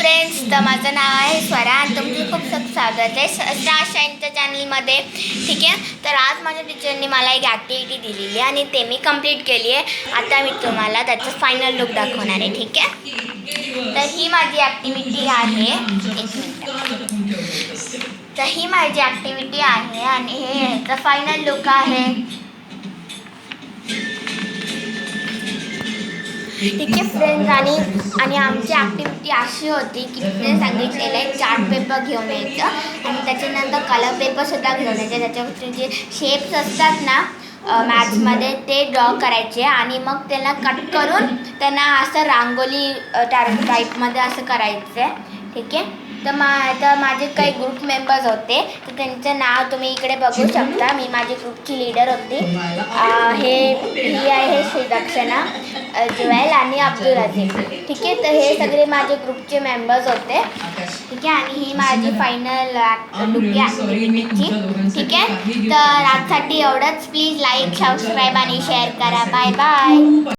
Friends, तर माझं नाव आहे स्वरा आणि तुमचं खूप खूप स्वागत आहे स्टार शाईनच्या चॅनलमध्ये. ठीक आहे, तर आज माझ्या टीचरनी मला एक ॲक्टिव्हिटी दिलेली आहे आणि ते मी कंप्लीट केली आहे. आता मी तुम्हाला त्याचं फायनल लुक दाखवणार आहे. ठीक आहे, तर ही माझी ॲक्टिव्हिटी आहे. एक मिनिट. तर ही माझी ॲक्टिव्हिटी आहे आणि हे ह्याचं फायनल लुक आहे. ठीक आहे फ्रेंड्स, आणि आमची ॲक्टिव्हिटी अशी होती की फ्रेंड्स सांगितलेलं आहे चार्ट पेपर घेऊन यायचं आणि त्याच्यानंतर कलर पेपरसुद्धा घेऊन यायचे. त्याच्यावरचे जे शेप्स असतात ना मॅथ्समध्ये ते ड्रॉ करायचे आणि मग त्याला कट करून त्यांना असं रांगोळी टाईपमध्ये असं करायचं आहे. ठीक आहे, तर माझे काही ग्रुप मेंबर्स होते, तर त्यांचं नाव तुम्ही इकडे बघू शकता. मी माझी ग्रुपची लीडर होती. ही आहे श्रीदक्षिणा, ज्वेल आणि अब्दुल अजीम. ठीक आहे, तर हे सगळे माझे ग्रुपचे मेंबर्स होते. ठीक आहे, आणि ही माझी फायनल लुक आहे ॲक्टिव्हिटीची. ठीक आहे, तर आजसाठी एवढंच. प्लीज लाईक, सबस्क्राईब आणि शेअर करा. Bye bye.